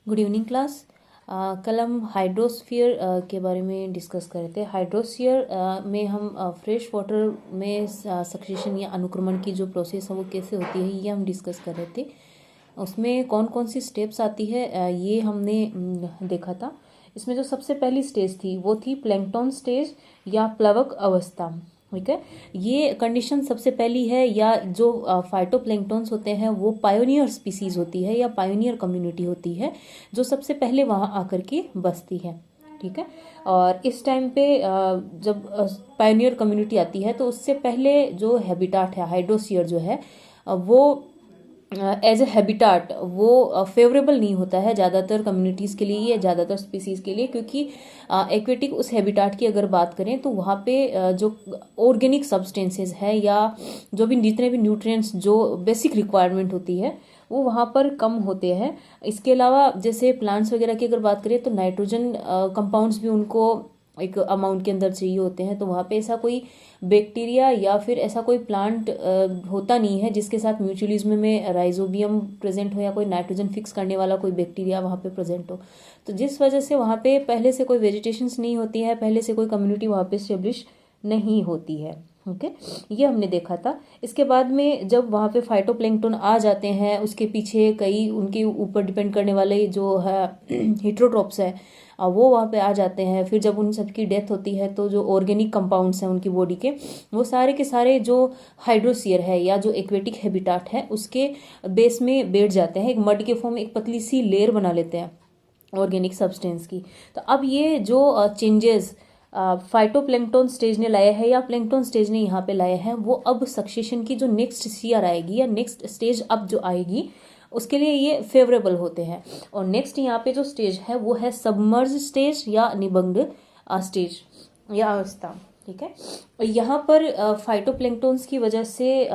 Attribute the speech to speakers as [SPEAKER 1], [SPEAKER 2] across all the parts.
[SPEAKER 1] Good evening class. कल हम hydrosphere के बारे में डिस्कस कर रहे थे। हाइड्रोस्फीयर में हम फ्रेश वाटर में सक्सेशन या अनुक्रमण की जो प्रोसेस है वो कैसे होती है ये हम डिस्कस कर रहे थे। उसमें कौन कौन सी स्टेप्स आती है ये हमने देखा था। इसमें जो सबसे पहली स्टेज थी वो थी प्लैंकटन स्टेज या प्लवक अवस्था। ठीक है, ये कंडीशन सबसे पहली है, या जो फाइटोप्लैंक्टन्स होते हैं वो पायोनियर स्पीसीज होती है या पायोनियर कम्युनिटी होती है जो सबसे पहले वहाँ आकर के बसती है। ठीक है, और इस टाइम पे जब पायोनियर कम्युनिटी आती है तो उससे पहले जो हैबिटाट है हाइड्रोस्फीयर जो है वो एज ए हैबिटाट वो फेवरेबल नहीं होता है ज़्यादातर कम्युनिटीज़ के लिए या ज़्यादातर स्पीसीज़ के लिए, क्योंकि एक्वेटिक उस हैबिटाट की अगर बात करें तो वहाँ पे जो ऑर्गेनिक सब्सटेंसेस है या जो भी जितने भी न्यूट्रिएंट्स जो बेसिक रिक्वायरमेंट होती है वो वहाँ पर कम होते हैं। इसके अलावा जैसे प्लांट्स वगैरह की अगर बात करें तो नाइट्रोजन कंपाउंड्स भी उनको एक अमाउंट के अंदर चाहिए होते हैं, तो वहाँ पे ऐसा कोई बैक्टीरिया या फिर ऐसा कोई प्लांट होता नहीं है जिसके साथ म्यूचुअलिज्म में राइजोबियम प्रेजेंट हो या कोई नाइट्रोजन फिक्स करने वाला कोई बैक्टीरिया वहाँ पे प्रेजेंट हो। तो जिस वजह से वहाँ पे पहले से कोई वेजिटेशंस नहीं होती है, पहले से कोई कम्युनिटी वहाँ पे स्टेब्लिश नहीं होती है। ओके, ये हमने देखा था। इसके बाद में जब वहाँ पे फाइटोप्लैंक्टन आ जाते हैं उसके पीछे कई उनके ऊपर डिपेंड करने वाले जो है हिट्रोट्रोप्स है वो वहाँ पे आ जाते हैं। फिर जब उन सबकी डेथ होती है तो जो ऑर्गेनिक कंपाउंड्स हैं उनकी बॉडी के वो सारे के सारे जो हाइड्रोस्फीयर है या जो एक्वेटिक हैबिटाट है उसके बेस में बैठ जाते हैं, एक मड के फॉर्म में एक पतली सी लेयर बना लेते हैं ऑर्गेनिक सब्सटेंस की। तो अब ये जो चेंजेस फाइटोप्लैंक्टन स्टेज ने लाया है या प्लैंक्टन स्टेज ने यहाँ पे लाया है वो अब सक्सेशन की जो नेक्स्ट सीआर आएगी या नेक्स्ट स्टेज अब जो आएगी उसके लिए ये फेवरेबल होते हैं। और नेक्स्ट यहाँ पे जो स्टेज है वो है सबमर्ज स्टेज या निबंध स्टेज या अवस्था। ठीक है, यहाँ पर फाइटोप्लैंक्टन्स की वजह से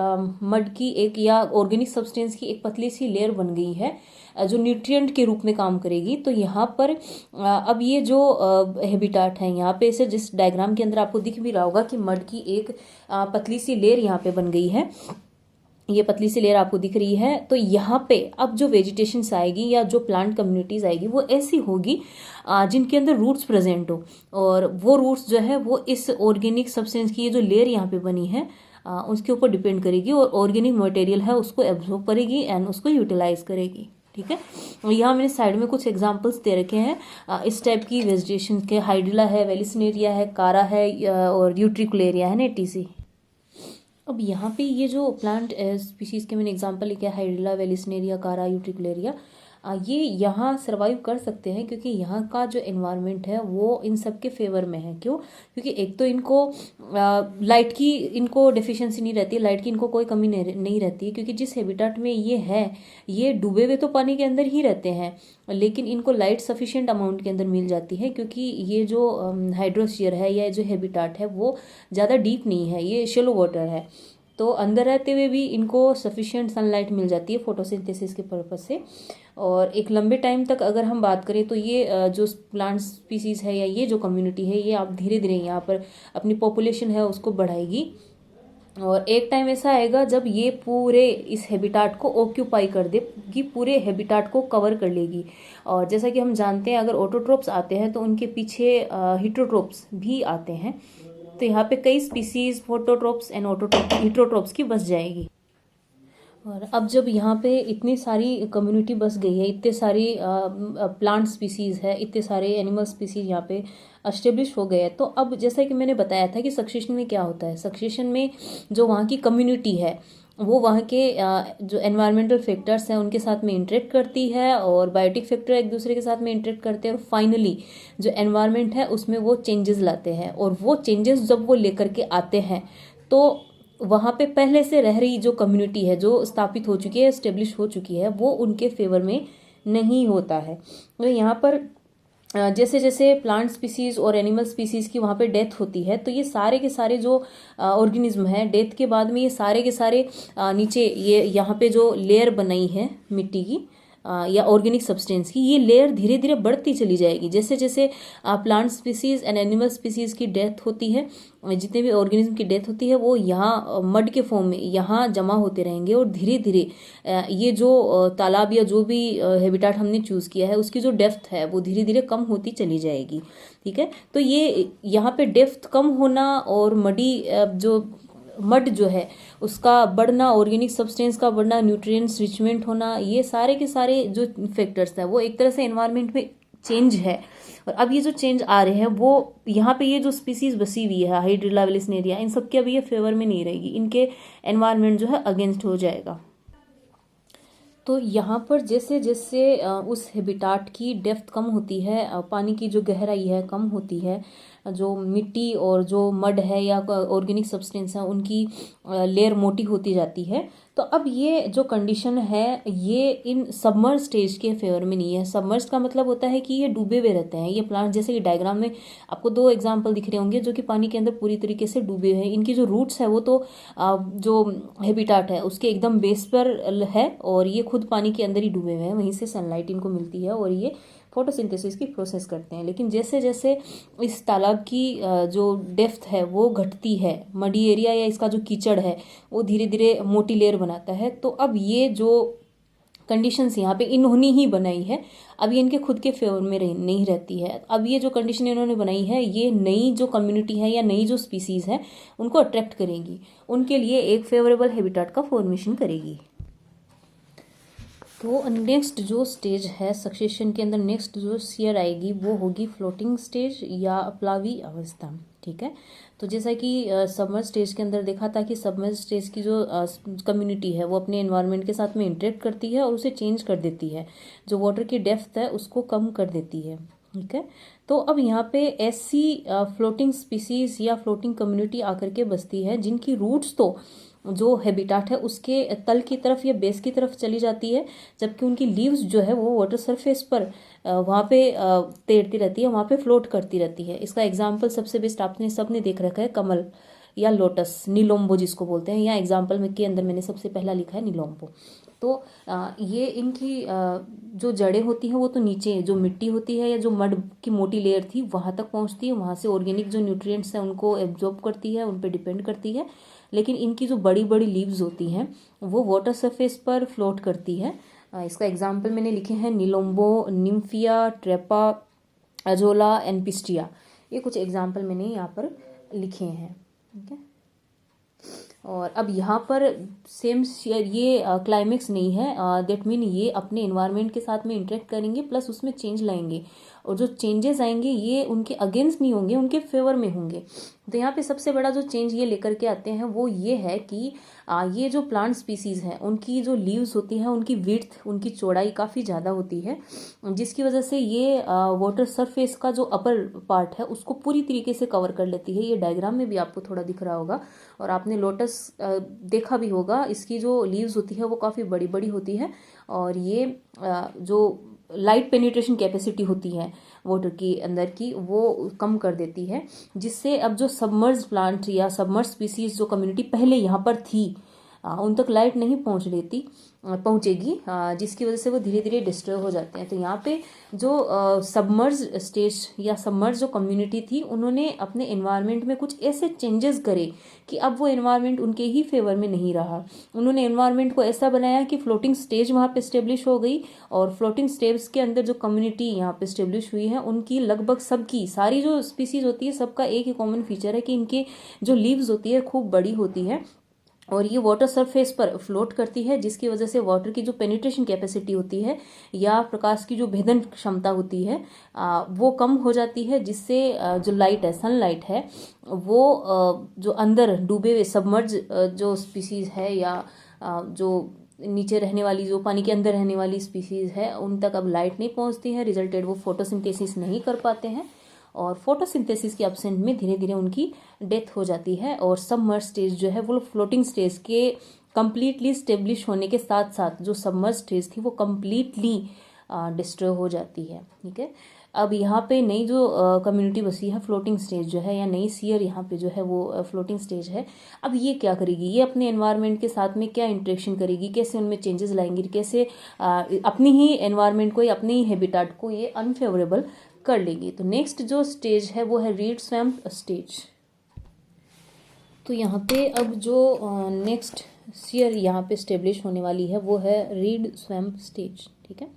[SPEAKER 1] मड की एक या ऑर्गेनिक सब्सटेंस की एक पतली सी लेयर बन गई है जो न्यूट्रिएंट के रूप में काम करेगी। तो यहाँ पर अब ये जो हैबिटाट है यहाँ पे से जिस डायग्राम के अंदर आपको दिख भी रहा होगा कि मड की एक पतली सी लेयर यहाँ पे बन गई है, ये पतली सी लेयर आपको दिख रही है। तो यहाँ पे अब जो वेजिटेशन आएगी या जो प्लांट कम्युनिटीज आएगी वो ऐसी होगी जिनके अंदर रूट्स प्रेजेंट हो, और वो रूट्स जो है वो इस ऑर्गेनिक सब्सटेंस की ये जो लेयर यहाँ पे बनी है उसके ऊपर डिपेंड करेगी और ऑर्गेनिक मटेरियल है उसको एब्जॉर्ब करेगी एंड उसको यूटिलाइज करेगी। ठीक है, और यहाँ मैंने साइड में कुछ एग्जांपल्स दे रखे हैं इस टाइप की वेजिटेशन के। हाइड्रिला है, वेलिसिनेरिया है, कारा है और यूट्रिकुलेरिया है ना, टीसी। अब यहाँ पे ये जो प्लांट स्पीशीज के मैंने एग्जांपल लिखे हाइड्रिला, वेलिसिनेरिया, कारा, यूट्रिकुलेरिया, ये यहाँ सरवाइव कर सकते हैं क्योंकि यहाँ का जो एनवायरनमेंट है वो इन सब के फेवर में है। क्यों? क्योंकि एक तो इनको लाइट की इनको डेफिशिएंसी नहीं रहती, लाइट की इनको कोई कमी नहीं रहती है, क्योंकि जिस हैबिटेट में ये है ये डूबे हुए तो पानी के अंदर ही रहते हैं लेकिन इनको लाइट सफिशिएंट अमाउंट के अंदर मिल जाती है, क्योंकि ये जो हाइड्रोस्फीयर है या जो हैबिटेट है वो ज़्यादा डीप नहीं है, ये शेलो वाटर है। तो अंदर रहते हुए भी इनको सफिशिएंट सनलाइट मिल जाती है फोटोसिंथेसिस के पर्पज से। और एक लंबे टाइम तक अगर हम बात करें तो ये जो प्लांट स्पीसीज है या ये जो कम्युनिटी है ये आप धीरे धीरे यहाँ पर अपनी पॉपुलेशन है उसको बढ़ाएगी, और एक टाइम ऐसा आएगा जब ये पूरे इस हैबिटाट को ऑक्यूपाई कर देगी, पूरे हैबिटाट को कवर कर लेगी। और जैसा कि हम जानते हैं अगर ऑटोट्रोप्स आते हैं तो उनके पीछे हिट्रोट्रोप्स भी आते हैं, तो यहाँ पे कई स्पीसीज फोटोट्रोप्स एंड हिट्रोट्रोप्स की बस जाएगी। और अब जब यहाँ पे इतनी सारी कम्युनिटी बस गई है, इतने सारी प्लांट स्पीसीज है, इतने सारे एनिमल स्पीसीज यहाँ पे एस्टेब्लिश हो गए हैं, तो अब जैसा कि मैंने बताया था कि सक्सेशन में क्या होता है, सक्सेशन में जो वहाँ की कम्युनिटी है वो वहाँ के जो एनवायरमेंटल फैक्टर्स हैं उनके साथ में इंटरेक्ट करती है और बायोटिक फैक्टर एक दूसरे के साथ में इंटरेक्ट करते हैं, और फाइनली जो एनवायरमेंट है उसमें वो चेंजेस लाते हैं। और वो चेंजेस जब वो लेकर के आते हैं तो वहाँ पे पहले से रह रही जो कम्युनिटी है जो स्थापित हो चुकी है, एस्टेब्लिश हो चुकी है, वो उनके फेवर में नहीं होता है। तो यहाँ पर जैसे जैसे प्लांट स्पीसीज और एनिमल स्पीसीज की वहाँ पे डेथ होती है तो ये सारे के सारे जो ऑर्गेनिज्म है डेथ के बाद में ये सारे के सारे नीचे ये यहाँ पे जो लेयर बनाई है मिट्टी की या ऑर्गेनिक सब्सटेंस की, ये लेयर धीरे धीरे बढ़ती चली जाएगी। जैसे जैसे plant species and animal species की डेथ होती है, जितने भी ऑर्गेनिज्म की डेथ होती है, वो यहाँ मड के फॉर्म में यहाँ जमा होते रहेंगे और धीरे धीरे ये जो तालाब या जो भी हैबिटाट हमने चूज़ किया है उसकी जो डेप्थ है वो धीरे धीरे कम होती चली जाएगी। ठीक है, तो ये यहाँ पे डेप्थ कम होना और मडी जो मड जो है उसका बढ़ना, ऑर्गेनिक सब्सटेंस का बढ़ना, न्यूट्रिएंट्स रिचमेंट होना, ये सारे के सारे जो फैक्टर्स हैं वो एक तरह से एनवायरनमेंट में चेंज है। और अब ये जो चेंज आ रहे हैं वो यहाँ पे ये जो स्पीसीज बसी हुई है हाइड्रिला विलिस्नेरिया, इन सब के अभी ये फेवर में नहीं रहेगी, इनके एनवायरनमेंट जो है अगेंस्ट हो जाएगा। तो यहाँ पर जैसे जैसे उस हैबिटाट की डेप्थ कम होती है, पानी की जो गहराई है कम होती है, जो मिट्टी और जो मड है या ऑर्गेनिक सब्सटेंस है उनकी लेयर मोटी होती जाती है, तो अब ये जो कंडीशन है ये इन सबमर्ज स्टेज के फेवर में नहीं है। सबमर्ज का मतलब होता है कि ये डूबे हुए रहते हैं ये प्लांट। जैसे कि डायग्राम में आपको दो एग्जांपल दिख रहे होंगे जो कि पानी के अंदर पूरी तरीके से डूबे हुए हैं। इनकी जो रूट्स है वो तो जो हैबिटाट है उसके एकदम बेस पर है और ये खुद पानी के अंदर ही डूबे हुए हैं, वहीं से सनलाइट इनको मिलती है और ये फोटोसिंथेसिस की प्रोसेस करते हैं। लेकिन जैसे जैसे इस तालाब की जो डेप्थ है वो घटती है, मडी एरिया या इसका जो कीचड़ है वो धीरे धीरे मोटी लेयर बनाता है, तो अब ये जो कंडीशंस यहाँ पे इन्होंने ही बनाई है, अब ये इनके खुद के फेवर में नहीं रहती है। अब ये जो कंडीशन इन्होंने बनाई है ये नई जो कम्युनिटी है या नई जो स्पीसीज है उनको अट्रैक्ट करेगी, उनके लिए एक फेवरेबल हैबिटाट का फॉर्मेशन करेगी। तो नेक्स्ट जो स्टेज है सक्सेशन के अंदर, नेक्स्ट जो शेयर आएगी वो होगी फ्लोटिंग स्टेज या प्लावी अवस्था। ठीक है, तो जैसा कि सबमर्ज स्टेज के अंदर देखा था कि सबमर्ज स्टेज की जो कम्युनिटी है वो अपने एनवायरनमेंट के साथ में इंटरेक्ट करती है और उसे चेंज कर देती है, जो वाटर की डेप्थ है उसको कम कर देती है। ठीक है, तो अब यहाँ पे ऐसी फ्लोटिंग स्पीसीज या फ्लोटिंग कम्युनिटी आकर के बसती है जिनकी रूट्स तो जो हैबिटाट है उसके तल की तरफ या बेस की तरफ चली जाती है, जबकि उनकी लीव्स जो है वो वाटर सरफेस पर वहाँ पे तैरती रहती है, वहाँ पे फ्लोट करती रहती है। इसका एग्जाम्पल सबसे बेस्ट आपने सबने देख रखा है कमल या लोटस, नीलोम्बो जिसको बोलते हैं, या एग्जाम्पल में के अंदर मैंने सबसे पहला लिखा है नीलोम्बो। तो ये इनकी जो जड़ें होती हैं वो तो नीचे जो मिट्टी होती है या जो मड की मोटी लेयर थी वहाँ तक पहुँचती है, वहाँ से ऑर्गेनिक जो न्यूट्रिएंट्स हैं उनको एब्जॉर्ब करती है, उन पर डिपेंड करती है। लेकिन इनकी जो बड़ी बड़ी लीव्स होती हैं वो वाटर सरफेस पर फ्लोट करती है। इसका एग्जाम्पल मैंने लिखे हैं नीलोम्बो, निम्फिया, ट्रेपा, अजोला, एनपिस्टिया, ये कुछ एग्जाम्पल मैंने यहाँ पर लिखे हैं। ठीक है, और अब यहाँ पर सेम ये क्लाइमेक्स नहीं है, दैट मीन ये अपने एनवायरनमेंट के साथ में इंटरेक्ट करेंगे प्लस उसमें चेंज लाएंगे, और जो चेंजेस आएंगे ये उनके अगेंस्ट नहीं होंगे, उनके फेवर में होंगे। तो यहाँ पे सबसे बड़ा जो चेंज ये लेकर के आते हैं वो ये है कि ये जो प्लांट स्पीसीज हैं उनकी जो लीव्स होती हैं उनकी विड्थ, उनकी चौड़ाई काफ़ी ज़्यादा होती है, जिसकी वजह से ये वाटर सरफेस का जो अपर पार्ट है उसको पूरी तरीके से कवर कर लेती है। ये डायग्राम में भी आपको थोड़ा दिख रहा होगा, और आपने लोटस देखा भी होगा, इसकी जो लीव्स होती है वो काफ़ी बड़ी बड़ी होती है, और ये जो लाइट पेनिट्रेशन कैपेसिटी होती है वाटर की अंदर की वो कम कर देती है, जिससे अब जो सबमर्ज प्लांट या सबमर्ज स्पीसीज जो कम्युनिटी पहले यहाँ पर थी उन तक लाइट नहीं पहुँचेगी, जिसकी वजह से वो धीरे धीरे डिस्ट्रॉय हो जाते हैं। तो यहाँ पे जो सबमर्ज स्टेज या सबमर्ज जो कम्युनिटी थी उन्होंने अपने एनवायरनमेंट में कुछ ऐसे चेंजेस करे कि अब वो एनवायरनमेंट उनके ही फेवर में नहीं रहा। उन्होंने एनवायरनमेंट को ऐसा बनाया कि फ्लोटिंग स्टेज वहाँ पे स्टेब्लिश हो गई, और फ्लोटिंग स्टेज के अंदर जो कम्युनिटी यहाँ पे स्टेब्लिश हुई है उनकी लगभग सबकी सारी जो स्पीसीज होती है सबका एक ही कॉमन फीचर है कि इनके जो लीव्स होती है खूब बड़ी होती है और ये वाटर सरफेस पर फ्लोट करती है, जिसकी वजह से वाटर की जो पेनिट्रेशन कैपेसिटी होती है या प्रकाश की जो भेदन क्षमता होती है वो कम हो जाती है, जिससे जो लाइट है, सनलाइट है, वो जो अंदर डूबे हुए सबमर्ज जो स्पीसीज है या जो नीचे रहने वाली, जो पानी के अंदर रहने वाली स्पीसीज है, उन तक अब लाइट नहीं पहुंचती है, रिजल्टेड वो फोटोसिंथेसिस नहीं कर पाते हैं, और फोटोसिंथेसिस के एब्सेंट में धीरे धीरे उनकी डेथ हो जाती है। और सबमर्ज स्टेज जो है वो फ्लोटिंग स्टेज के कंप्लीटली स्टेब्लिश होने के साथ साथ जो सबमर्ज स्टेज थी वो कंप्लीटली डिस्ट्रॉय हो जाती है। ठीक है, अब यहाँ पे नई जो कम्युनिटी बसी है, फ्लोटिंग स्टेज जो है, या नई सीयर यहाँ पे जो है वो फ्लोटिंग स्टेज है। अब ये क्या करेगी, ये अपने एनवायरनमेंट के साथ में क्या इंटरेक्शन करेगी, कैसे उनमें चेंजेस लाएंगी, कैसे अपनी ही एनवायरनमेंट को या अपने ही हैबिटेट को ये अनफेवरेबल कर लेगी। तो नेक्स्ट जो स्टेज है वो है रीड स्वैम्प स्टेज। तो यहाँ पे अब जो नेक्स्ट सीयर यहाँ पे स्टेब्लिश होने वाली है वो है रीड स्वैम्प स्टेज। ठीक है,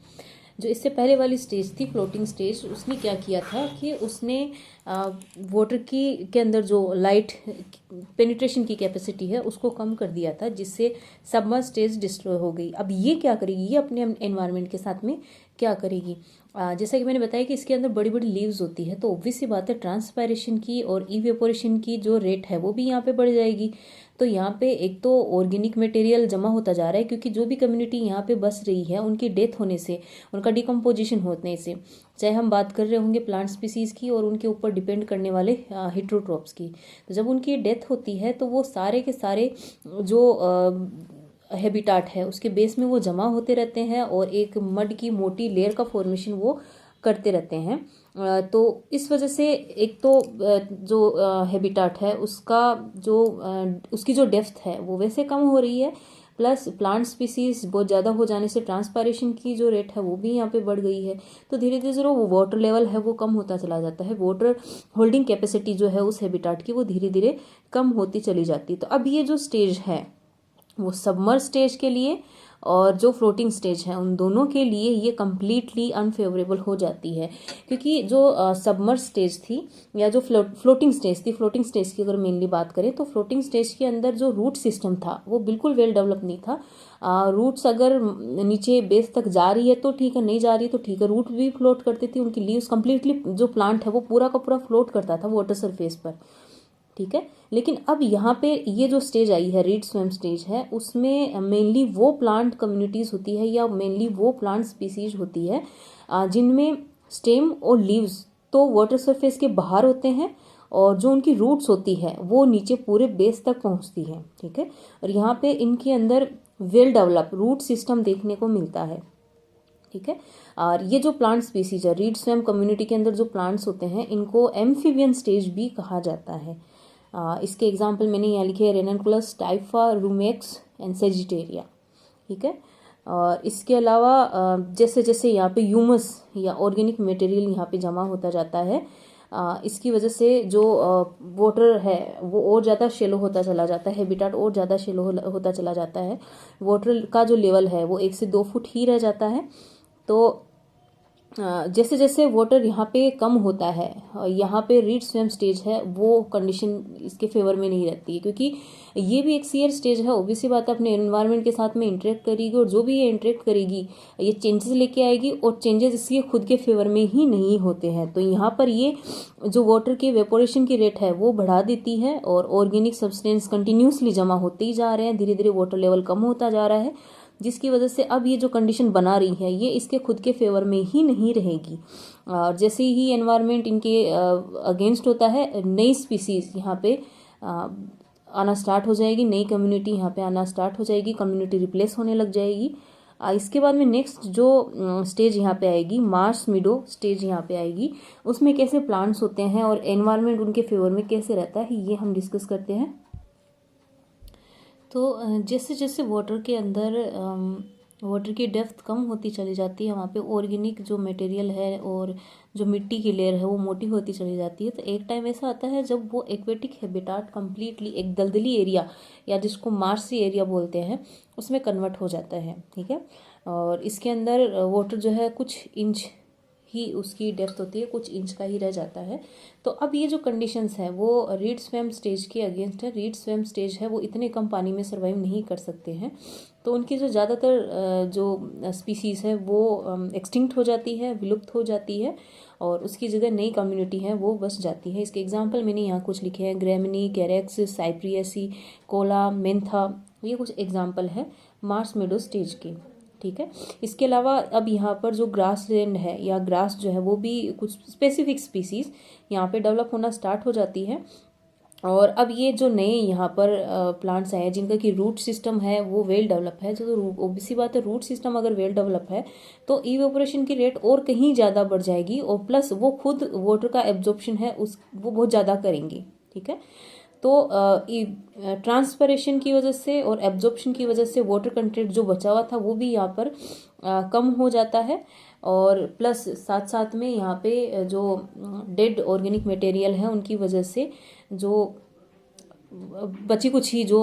[SPEAKER 1] जो इससे पहले वाली स्टेज थी फ्लोटिंग स्टेज, उसने क्या किया था कि उसने वाटर की के अंदर जो लाइट पेनिट्रेशन की कैपेसिटी है उसको कम कर दिया था, जिससे सबमर्ज स्टेज डिस्ट्रॉय हो गई। अब ये क्या करेगी, ये अपने एनवायरनमेंट के साथ में क्या करेगी, जैसा कि मैंने बताया कि इसके अंदर बड़ी बड़ी लीव्स होती है, तो ऑब्वियस सी बात है ट्रांसपायरेशन की और इवेपोरेशन की जो रेट है वो भी यहाँ पे बढ़ जाएगी। तो यहाँ पे एक तो ऑर्गेनिक मटेरियल जमा होता जा रहा है, क्योंकि जो भी कम्युनिटी यहाँ पे बस रही है उनकी डेथ होने से, उनका डिकम्पोजिशन होने से, चाहे हम बात कर रहे होंगे प्लांट स्पीसीज की और उनके ऊपर डिपेंड करने वाले हेट्रोट्रॉप्स की, तो जब उनकी डेथ होती है तो वो सारे के सारे जो हैबिटाट है उसके बेस में वो जमा होते रहते हैं और एक मड की मोटी लेयर का फॉर्मेशन वो करते रहते हैं। तो इस वजह से एक तो जो हैबिटाट है उसका जो उसकी जो डेप्थ है वो वैसे कम हो रही है, प्लस प्लांट स्पीसीज बहुत ज़्यादा हो जाने से ट्रांसपायरेशन की जो रेट है वो भी यहाँ पे बढ़ गई है। तो धीरे धीरे जो वो वाटर लेवल है वो कम होता चला जाता है, वाटर होल्डिंग कैपेसिटी जो है उस हैबिटाट की वो धीरे धीरे कम होती चली जाती है। तो अब ये जो स्टेज है वो सबमर्ज स्टेज के लिए और जो फ्लोटिंग स्टेज है उन दोनों के लिए ये कम्प्लीटली अनफेवरेबल हो जाती है, क्योंकि जो सबमर्ज स्टेज थी या जो फ्लोटिंग स्टेज थी, फ्लोटिंग स्टेज की अगर मेनली बात करें तो फ्लोटिंग स्टेज के अंदर जो रूट सिस्टम था वो बिल्कुल वेल डेवलप नहीं था। रूट्स अगर नीचे बेस तक जा रही है तो ठीक है, नहीं जा रही है तो ठीक है, रूट भी फ्लोट करती थी, उनकी लीव्स कम्प्लीटली जो प्लांट है वो पूरा का पूरा फ्लोट करता था वाटर सरफेस पर। ठीक है, लेकिन अब यहाँ पे ये जो स्टेज आई है रीड स्वैम्प स्टेज है, उसमें मेनली वो प्लांट कम्युनिटीज होती है या मेनली वो प्लांट स्पीसीज होती है जिनमें स्टेम और लीव्स तो वाटर सरफेस के बाहर होते हैं और जो उनकी रूट्स होती है वो नीचे पूरे बेस तक पहुंचती है। ठीक है, और यहाँ पे इनके अंदर वेल डेवलप रूट सिस्टम देखने को मिलता है। ठीक है, और ये जो प्लांट स्पीसीज है रीड स्वैम्प कम्युनिटी के अंदर जो प्लांट्स होते हैं इनको एम्फीबियन स्टेज भी कहा जाता है। इसके एग्जाम्पल मैंने यहाँ लिखे हैं रेननकुलस, टाइफा, रूमेक्स एंड सेजिटेरिया। ठीक है, और इसके अलावा जैसे जैसे यहाँ पे ह्यूमस या ऑर्गेनिक मटेरियल यहाँ पे जमा होता जाता है, इसकी वजह से जो वाटर है वो और ज़्यादा शेलो होता चला जाता है, हैबिटेट और ज़्यादा शेलो होता चला जाता है, वाटर का जो लेवल है वो 1 से 2 फुट ही रह जाता है। तो जैसे जैसे वाटर यहाँ पे कम होता है, यहाँ पे रीड स्वैम्प स्टेज है वो कंडीशन इसके फेवर में नहीं रहती है, क्योंकि ये भी एक सीयर स्टेज है, ऑब्वियसली बात है अपने एनवायरनमेंट के साथ में इंटरेक्ट करेगी और जो भी ये इंटरेक्ट करेगी ये चेंजेस लेके आएगी और चेंजेस इसके खुद के फेवर में ही नहीं होते हैं। तो यहाँ पर ये जो वाटर की वेपोरेशन की रेट है वो बढ़ा देती है और ऑर्गेनिक सब्सटेंस कंटिन्यूसली जमा होते ही जा रहे हैं, धीरे धीरे वाटर लेवल कम होता जा रहा है, जिसकी वजह से अब ये जो कंडीशन बना रही है ये इसके खुद के फेवर में ही नहीं रहेगी। और जैसे ही एनवायरनमेंट इनके अगेंस्ट होता है, नई स्पीसीज यहाँ पे आना स्टार्ट हो जाएगी, नई कम्युनिटी यहाँ पे आना स्टार्ट हो जाएगी, कम्युनिटी रिप्लेस होने लग जाएगी। इसके बाद में नेक्स्ट जो स्टेज यहाँ पे आएगी, मार्स मीडो स्टेज यहाँ पे आएगी, उसमें कैसे प्लांट्स होते हैं और एनवायरनमेंट उनके फेवर में कैसे रहता है ये हम डिस्कस करते हैं। तो जैसे जैसे वाटर के अंदर वाटर की डेप्थ कम होती चली जाती है, वहाँ पे ऑर्गेनिक जो मटेरियल है और जो मिट्टी की लेयर है वो मोटी होती चली जाती है। तो एक टाइम ऐसा आता है जब वो एक्वेटिक हैबिटेट कम्प्लीटली एक दलदली एरिया या जिसको मार्सी एरिया बोलते हैं उसमें कन्वर्ट हो जाता है। ठीक है, और इसके अंदर वाटर जो है कुछ इंच ही उसकी डेप्थ होती है, कुछ इंच का ही रह जाता है। तो अब ये जो कंडीशंस है वो रीड स्वैम्प स्टेज के अगेंस्ट है। रीड स्वैम्प स्टेज है वो इतने कम पानी में सर्वाइव नहीं कर सकते हैं, तो उनकी जो ज़्यादातर जो स्पीसीज है वो एक्सटिंक्ट हो जाती है, विलुप्त हो जाती है और उसकी जगह नई कम्युनिटी है वो बस जाती है। इसके एग्जाम्पल मैंने यहाँ कुछ लिखे हैं, ग्रेमिनी, कैरेक्स, साइप्रियसी, कोला, मेंथा, ये कुछ एग्जाम्पल है मार्स मेडो स्टेज के। ठीक है, इसके अलावा अब यहाँ पर जो ग्रास लैंड है या ग्रास जो है वो भी कुछ स्पेसिफिक स्पीसीज यहाँ पे डेवलप होना स्टार्ट हो जाती है। और अब ये जो नए यहाँ पर प्लांट्स आए हैं जिनका कि रूट सिस्टम है वो वेल डेवलप है, तो ओबियसली बात है रूट सिस्टम अगर वेल डेवलप है तो इवेपोरेशन की रेट और कहीं ज़्यादा बढ़ जाएगी, और प्लस वो खुद वाटर का एब्जॉर्प्शन है उस वो बहुत ज़्यादा करेंगी। ठीक है, तो ट्रांसपरेशन की वजह से और एब्जॉर्प्शन की वजह से वाटर कंटेंट जो बचा हुआ था वो भी यहाँ पर कम हो जाता है, और प्लस साथ साथ में यहाँ पे जो डेड ऑर्गेनिक मटेरियल है उनकी वजह से जो बची कुछ ही जो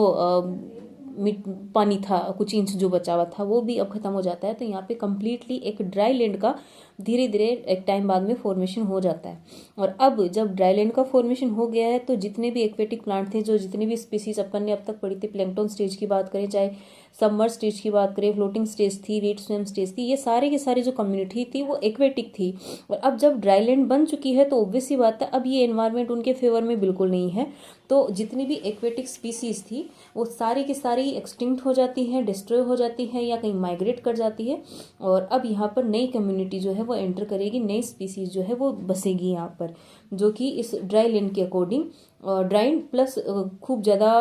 [SPEAKER 1] पानी था, कुछ इंच जो बचा हुआ था वो भी अब खत्म हो जाता है। तो यहाँ पे कम्प्लीटली एक ड्राई लैंड का धीरे धीरे एक टाइम बाद में फॉर्मेशन हो जाता है। और अब जब ड्राई लैंड का फॉर्मेशन हो गया है तो जितने भी एक्वेटिक प्लांट थे, जो जितनी भी स्पीसीज अपन ने अब तक पढ़ी थी, प्लैंक्टन स्टेज की बात करें, चाहे सबमर्ज स्टेज की बात करें, फ्लोटिंग स्टेज थी, रीड स्विम स्टेज थी, ये सारे के सारे जो कम्युनिटी थी वो एक्वेटिक थी। और अब जब ड्राई लैंड बन चुकी है तो ऑब्वियस सी बात है अब ये एनवायरनमेंट उनके फेवर में बिल्कुल नहीं है। तो जितनी भी एक्वेटिक स्पीसीज थी वो सारी की सारी एक्सटिंक्ट हो जाती हैं, डिस्ट्रॉय हो जाती हैं या कहीं माइग्रेट कर जाती है। और अब यहाँ पर नई कम्युनिटी जो है वो एंटर करेगी, नई स्पीसीज जो है वो बसेगी यहाँ पर, जो कि इस ड्राई लैंड के अकॉर्डिंग ड्राई प्लस खूब ज़्यादा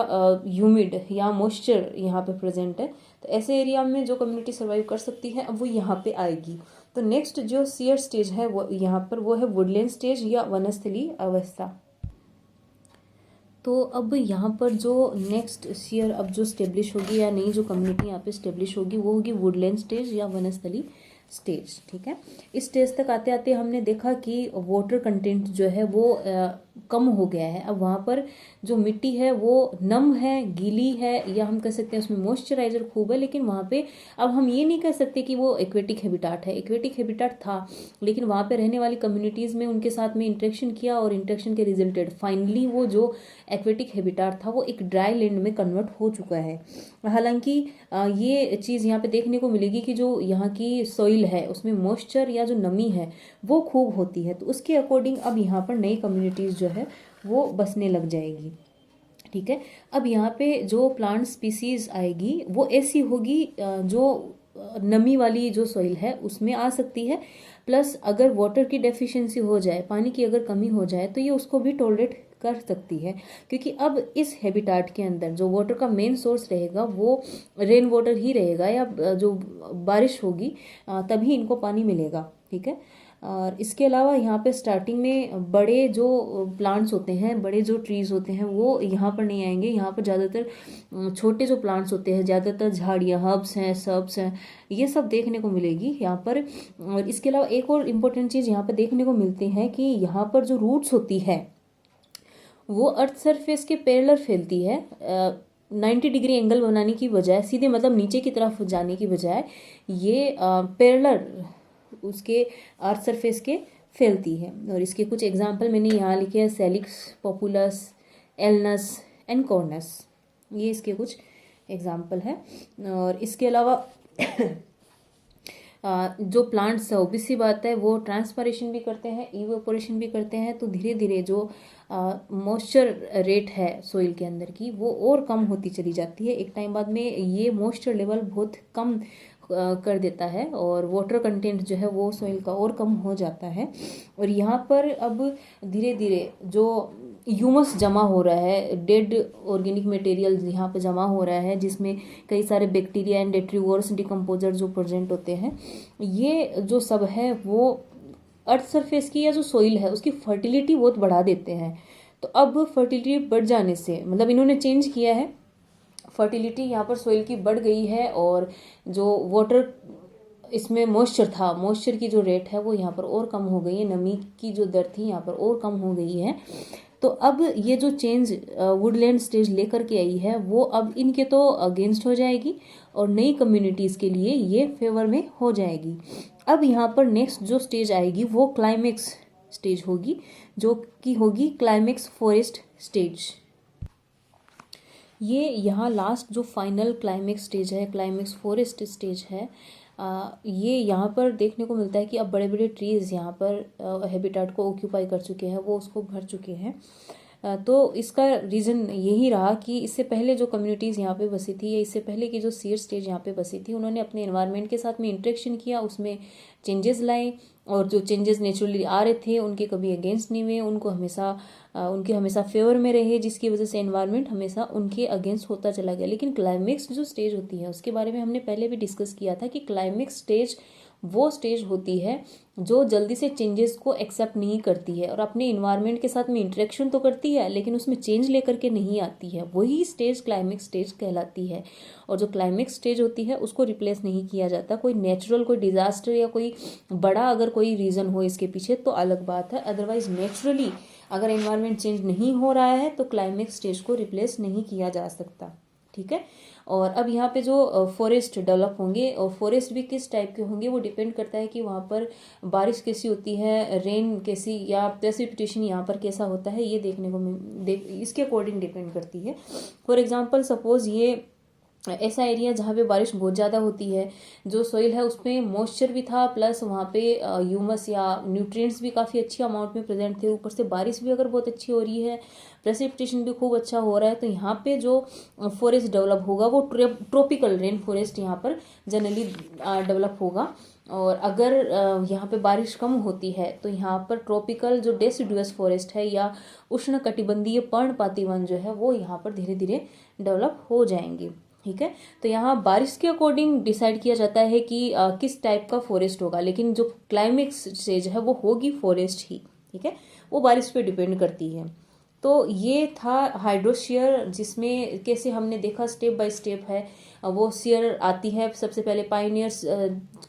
[SPEAKER 1] ह्यूमिड या मॉइस्चर यहाँ पे प्रेजेंट है। तो ऐसे एरिया में जो कम्युनिटी सर्वाइव कर सकती है अब वो यहाँ पे आएगी। तो नेक्स्ट जो सीयर स्टेज है वो यहाँ पर वो है वुडलैंड स्टेज या वनस्थली अवस्था। तो अब यहाँ पर जो नेक्स्ट ईयर अब जो स्टेब्लिश होगी या नई जो कम्युनिटी यहाँ पे स्टेब्लिश होगी वो होगी वुडलैंड स्टेज या वनस्थली स्टेज। ठीक है, इस स्टेज तक आते आते हमने देखा कि वाटर कंटेंट जो है वो कम हो गया है। अब वहाँ पर जो मिट्टी है वो नम है, गीली है, या हम कह सकते हैं उसमें मॉइस्चराइजर खूब है, लेकिन वहाँ पे अब हम ये नहीं कह सकते कि वो एक्वेटिक हैबिटाट है। एक्वेटिक हैबिटाट था, लेकिन वहाँ पे रहने वाली कम्युनिटीज़ में उनके साथ में इंटरेक्शन किया और इंटरेक्शन के रिजल्टेड फाइनली वो जो एक्वेटिक हैबिटाट था वो एक ड्राई लैंड में कन्वर्ट हो चुका है। हालांकि ये चीज़ यहाँ पे देखने को मिलेगी कि जो यहाँ की सॉइल है उसमें मॉइस्चर या जो नमी है वो खूब होती है, तो उसके अकॉर्डिंग अब यहाँ पर नई कम्युनिटीज़ जो है वो बसने लग जाएगी। ठीक है, अब यहाँ पे जो प्लांट स्पीसीज आएगी वो ऐसी होगी जो नमी वाली जो सॉइल है उसमें आ सकती है, प्लस अगर वाटर की डेफिशिएंसी हो जाए, पानी की अगर कमी हो जाए तो ये उसको भी टॉलरेट कर सकती है, क्योंकि अब इस हैबिटाट के अंदर जो वाटर का मेन सोर्स रहेगा वो रेन वाटर ही रहेगा, या जो बारिश होगी तभी इनको पानी मिलेगा। ठीक है, और इसके अलावा यहाँ पे स्टार्टिंग में बड़े जो प्लांट्स होते हैं, बड़े जो ट्रीज होते हैं वो यहाँ पर नहीं आएंगे। यहाँ पर ज़्यादातर छोटे जो प्लांट्स होते हैं, ज़्यादातर झाड़ियाँ, हर्ब्स हैं, सर्ब्स हैं, ये सब देखने को मिलेगी यहाँ पर। और इसके अलावा एक और इम्पोर्टेंट चीज़ यहाँ पर देखने को मिलती है कि यहाँ पर जो रूट्स होती है वो अर्थ सरफेस के पैरेलल फैलती है। 90 डिग्री एंगल बनाने की बजाय, सीधे मतलब नीचे की तरफ जाने की बजाय ये पैरेलल उसके अर्थ सरफेस के फैलती है। और इसके कुछ एग्जाम्पल मैंने यहाँ लिखे हैं, salix, populus, alnus and cornus, ये इसके कुछ एग्जाम्पल है। और इसके अलावा जो प्लांट्स है ऑब्वियस सी बात है वो ट्रांसपरेशन भी करते हैं, इवेपोरेशन भी करते हैं, तो धीरे धीरे जो मॉइस्चर रेट है सोइल के अंदर की वो और कम होती चली जाती है। एक टाइम बाद में ये मॉइस्चर लेवल बहुत कम कर देता है और वाटर कंटेंट जो है वो सोइल का और कम हो जाता है। और यहाँ पर अब धीरे धीरे जो ह्यूमस जमा हो रहा है, डेड ऑर्गेनिक मटेरियल यहाँ पे जमा हो रहा है, जिसमें कई सारे बैक्टीरिया एंड डेट्रीवोर्स डिकम्पोजर जो प्रेजेंट होते हैं, ये जो सब है वो अर्थ सरफेस की या जो सोइल है उसकी फर्टिलिटी बहुत बढ़ा देते हैं। तो अब फर्टिलिटी बढ़ जाने से मतलब इन्होंने चेंज किया है, फर्टिलिटी यहाँ पर सोइल की बढ़ गई है, और जो वाटर इसमें मॉइस्चर था, मॉइस्चर की जो रेट है वो यहाँ पर और कम हो गई है, नमी की जो दर थी यहाँ पर और कम हो गई है। तो अब ये जो चेंज वुडलैंड स्टेज लेकर के आई है वो अब इनके तो अगेंस्ट हो जाएगी और नई कम्युनिटीज़ के लिए ये फेवर में हो जाएगी। अब यहाँ पर नेक्स्ट जो स्टेज आएगी वो क्लाइमेक्स स्टेज होगी, जो कि होगी क्लाइमेक्स फॉरेस्ट स्टेज। ये यहाँ लास्ट जो फाइनल क्लाइमेक्स स्टेज है, क्लाइमेक्स फॉरेस्ट स्टेज है, ये यहाँ पर देखने को मिलता है कि अब बड़े बड़े ट्रीज़ यहाँ पर हैबिटाट को ऑक्यूपाई कर चुके हैं, वो उसको भर चुके हैं। तो इसका रीज़न यही रहा कि इससे पहले जो कम्युनिटीज़ यहाँ पे बसी थी, या इससे पहले की जो सीयर स्टेज यहाँ पे बसी थी, उन्होंने अपने एनवायरनमेंट के साथ में इंटरेक्शन किया, उसमें चेंजेस लाए और जो चेंजेस नेचुरली आ रहे थे उनके कभी अगेंस्ट नहीं हुए, उनके हमेशा फेवर में रहे, जिसकी वजह से एनवायरनमेंट हमेशा उनके अगेंस्ट होता चला गया। लेकिन क्लाइमेक्स जो स्टेज होती है उसके बारे में हमने पहले भी डिस्कस किया था कि क्लाइमेक्स स्टेज वो स्टेज होती है जो जल्दी से चेंजेस को एक्सेप्ट नहीं करती है और अपने इन्वायरमेंट के साथ में इंटरेक्शन तो करती है लेकिन उसमें चेंज लेकर के नहीं आती है, वही स्टेज क्लाइमेक्स स्टेज कहलाती है। और जो क्लाइमेक्स स्टेज होती है उसको रिप्लेस नहीं किया जाता। कोई नेचुरल कोई डिजास्टर या कोई बड़ा अगर कोई रीज़न हो इसके पीछे तो अलग बात है, अदरवाइज नेचुरली अगर एनवायरनमेंट चेंज नहीं हो रहा है तो क्लाइमेक्स स्टेज को रिप्लेस नहीं किया जा सकता। ठीक है। और अब यहाँ पे जो फॉरेस्ट डेवलप होंगे और फॉरेस्ट भी किस टाइप के होंगे वो डिपेंड करता है कि वहाँ पर बारिश कैसी होती है, रेन कैसी या प्रेसिपिटेशन यहाँ पर कैसा होता है, ये देखने को इसके अकॉर्डिंग डिपेंड करती है। फॉर एग्जांपल सपोज ये ऐसा एरिया जहाँ पे बारिश बहुत ज़्यादा होती है, जो सोइल है उसमें मॉइस्चर भी था प्लस वहाँ पे ह्यूमस या न्यूट्रिएंट्स भी काफ़ी अच्छी अमाउंट में प्रेजेंट थे, ऊपर से बारिश भी अगर बहुत अच्छी हो रही है, प्रेसिपिटेशन भी खूब अच्छा हो रहा है, तो यहाँ पे जो फॉरेस्ट डेवलप होगा वो ट्रॉपिकल रेन फॉरेस्ट यहाँ पर जनरली डेवलप होगा। और अगर यहाँ पे बारिश कम होती है तो यहाँ पर ट्रॉपिकल जो डेसिडुअस फॉरेस्ट है या उष्ण कटिबंधीय पर्णपाती वन जो है वो यहाँ पर धीरे धीरे डेवलप हो जाएंगे। ठीक है। तो यहाँ बारिश के अकॉर्डिंग डिसाइड किया जाता है कि किस टाइप का फॉरेस्ट होगा, लेकिन जो क्लाइमेक्स स्टेज है वो होगी फॉरेस्ट ही। ठीक है। वो बारिश पे डिपेंड करती है। तो ये था हाइड्रोस्फीयर, जिसमें कैसे हमने देखा स्टेप बाय स्टेप है। वो सीयर आती है, सबसे पहले पाइनियर्स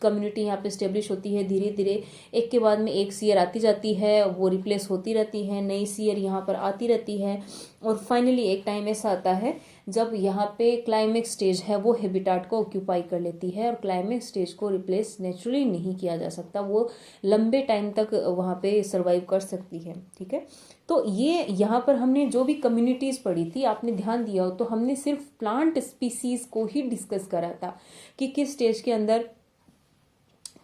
[SPEAKER 1] कम्युनिटी यहाँ पे स्टेब्लिश होती है, धीरे धीरे एक के बाद में एक सीयर आती जाती है, वो रिप्लेस होती रहती है, नई सीयर यहाँ पर आती रहती है और फाइनली एक टाइम ऐसा आता है जब यहाँ पे क्लाइमेक्स स्टेज है वो हैबिटाट को ऑक्यूपाई कर लेती है और क्लाइमेक्स स्टेज को रिप्लेस नेचुरली नहीं किया जा सकता, वो लंबे टाइम तक वहाँ पे सर्वाइव कर सकती है। ठीक है। तो ये यहाँ पर हमने जो भी कम्युनिटीज पढ़ी थी, आपने ध्यान दिया हो तो हमने सिर्फ प्लांट स्पीसीज को ही डिस्कस करा था कि किस स्टेज के अंदर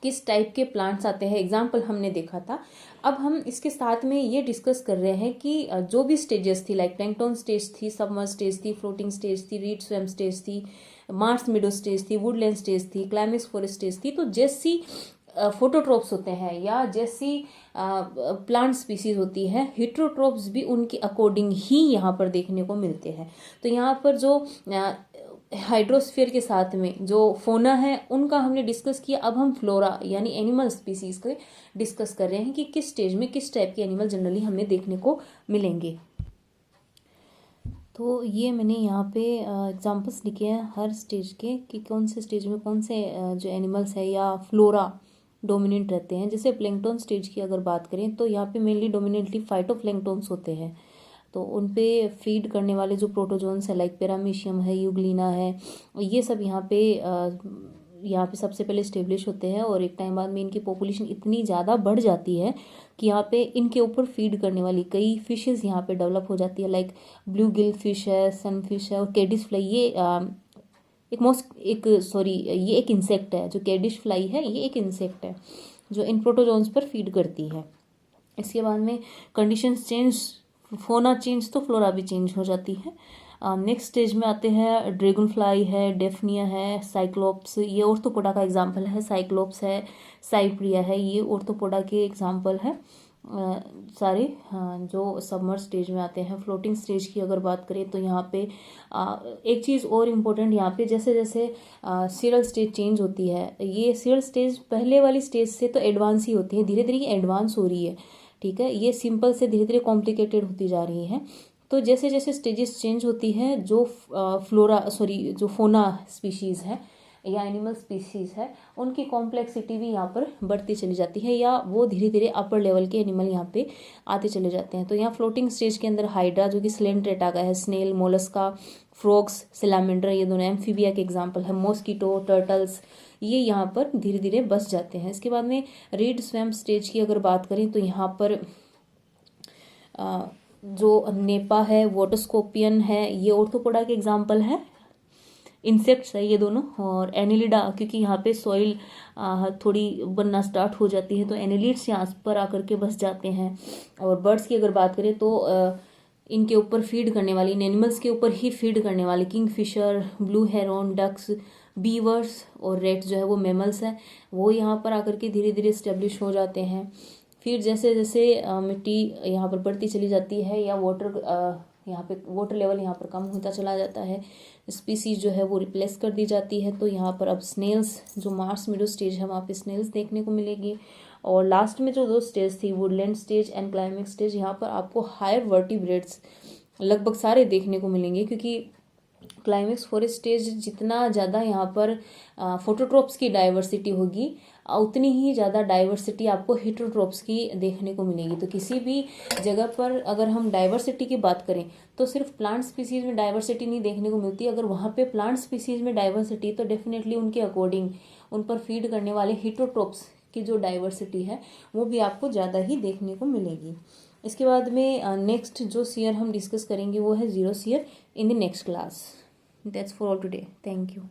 [SPEAKER 1] किस टाइप के प्लांट्स आते हैं, एग्जाम्पल हमने देखा था। अब हम इसके साथ में ये डिस्कस कर रहे हैं कि जो भी स्टेजेस थी, लाइक प्लैंकटन स्टेज थी, सबमर्ज स्टेज थी, फ्लोटिंग स्टेज थी, रीड स्वैम स्टेज थी, मार्स मिडो स्टेज थी, वुडलैंड स्टेज थी, क्लाइमेक्स फॉरेस्ट स्टेज थी, तो जैसी फोटोट्रोप्स होते हैं या जैसी प्लांट स्पीसीज होती है, हिट्रोट्रोप्स भी उनके अकॉर्डिंग ही यहाँ पर देखने को मिलते हैं। तो यहाँ पर जो हाइड्रोस्फीयर के साथ में जो फोना है उनका हमने डिस्कस किया। अब हम फ्लोरा यानी एनिमल स्पीसीज को डिस्कस कर रहे हैं कि किस स्टेज में किस टाइप के एनिमल जनरली हमें देखने को मिलेंगे। तो ये मैंने यहाँ पे एग्जांपल्स लिखे हैं हर स्टेज के कि कौन से स्टेज में कौन से जो एनिमल्स है या फ्लोरा डोमिनेंट रहते हैं। जैसे प्लैंकटन स्टेज की अगर बात करें तो यहाँ पे मेनली डोमिनेंटली फाइटोप्लैंक्टन्स होते हैं, तो उन पे फीड करने वाले जो प्रोटोजोन्स है लाइक पैरामीशियम है, यूग्लिना है, ये सब यहाँ पे सबसे पहले स्टेब्लिश होते हैं और एक टाइम बाद में इनकी पॉपुलेशन इतनी ज़्यादा बढ़ जाती है कि यहाँ पे इनके ऊपर फीड करने वाली कई फिशेस यहाँ पे डेवलप हो जाती है, लाइक ब्लू गिल फिश है, सनफिश है और कैडिश फ्लाई। ये ये एक इंसेक्ट है, जो कैडिश फ्लाई है ये एक इंसेक्ट है जो इन प्रोटोजोन्स पर फीड करती है। इसके बाद में कंडीशंस चेंज, फोना चेंज तो फ्लोरा भी चेंज हो जाती है। नेक्स्ट स्टेज में आते हैं ड्रैगन फ्लाई है, डेफनिया है, साइक्लोप्स, ये ऑर्थोपोडा का एग्जाम्पल है, साइक्लोप्स है, साइप्रिया है, ये ऑर्थोपोडा के एग्जाम्पल है सारे। जो सबमर्ज स्टेज में आते हैं। फ्लोटिंग स्टेज की अगर बात करें तो यहाँ पे एक चीज़ और इम्पोर्टेंट, यहाँ पे जैसे जैसे सीरल स्टेज चेंज होती है, ये सीरल स्टेज पहले वाली स्टेज से तो एडवांस ही होती है, धीरे धीरे ये एडवांस हो रही है। ठीक है। ये सिंपल से धीरे धीरे कॉम्प्लिकेटेड होती जा रही है। तो जैसे जैसे स्टेजेस चेंज होती है, जो जो फोना स्पीशीज़ है या एनिमल स्पीशीज़ है उनकी कॉम्प्लेक्सिटी भी यहाँ पर बढ़ती चली जाती है या वो धीरे धीरे अपर लेवल के एनिमल यहाँ पे आते चले जाते हैं। तो यहाँ फ्लोटिंग स्टेज के अंदर हाइड्रा जो कि स्लेंट्रेटागा है, स्नेल, मोलस्का, फ्रॉग्स, सैलामेंडर, ये दोनों एम्फीबिया के एग्जाम्पल है, मॉस्किटो, टर्टल्स, ये यहाँ पर धीरे धीरे बस जाते हैं। इसके बाद में रीड स्वैम्प स्टेज की अगर बात करें तो यहाँ पर जो नेपा है, वाटरस्कोपियन है, ये ऑर्थोपोडा के एग्जाम्पल है, इंसेक्ट्स है ये दोनों। और एनिलिडा, क्योंकि यहाँ पे सॉइल थोड़ी बनना स्टार्ट हो जाती है तो एनिलिड्स यहाँ पर आकर के बस जाते हैं। और बर्ड्स की अगर बात करें तो इनके ऊपर फीड करने वाली, इन एनिमल्स के ऊपर ही फीड करने वाले kingfisher, blue heron, ducks, beavers और रेट्स जो है वो मैमल्स हैं, वो यहाँ पर आकर के धीरे धीरे स्टेब्लिश हो जाते हैं। फिर जैसे जैसे मिट्टी यहाँ पर बढ़ती चली जाती है या यहाँ पे वाटर लेवल यहाँ पर कम होता चला जाता है, स्पीसीज जो है वो रिप्लेस कर दी जाती है। तो यहाँ पर अब स्नेल्स, जो मार्स मिडो स्टेज है वहाँ पे स्नेल्स देखने को मिलेगी। और लास्ट में जो दो स्टेज थी, Woodland stage and climax stage, यहाँ पर आपको हायर वर्टिब्रेट्स लगभग सारे देखने को मिलेंगे, क्योंकि क्लाइमेक्स फॉरेस्ट स्टेज जितना ज़्यादा यहाँ पर फोटोट्रोप्स की डाइवर्सिटी होगी, उतनी ही ज़्यादा डाइवर्सिटी आपको हेटेरोट्रोप्स की देखने को मिलेगी। तो किसी भी जगह पर अगर हम डाइवर्सिटी की बात करें तो सिर्फ प्लांट स्पीसीज में डाइवर्सिटी नहीं देखने को मिलती, अगर वहाँ पे प्लांट स्पीसीज में डाइवर्सिटी, तो डेफिनेटली उनके अकॉर्डिंग उन पर फीड करने वाले हेटेरोट्रोप्स की जो डाइवर्सिटी है वो भी आपको ज़्यादा ही देखने को मिलेगी। इसके बाद में नेक्स्ट जो सीयर हम डिस्कस करेंगे वो है xerosere in the next class. That's for all today. Thank you.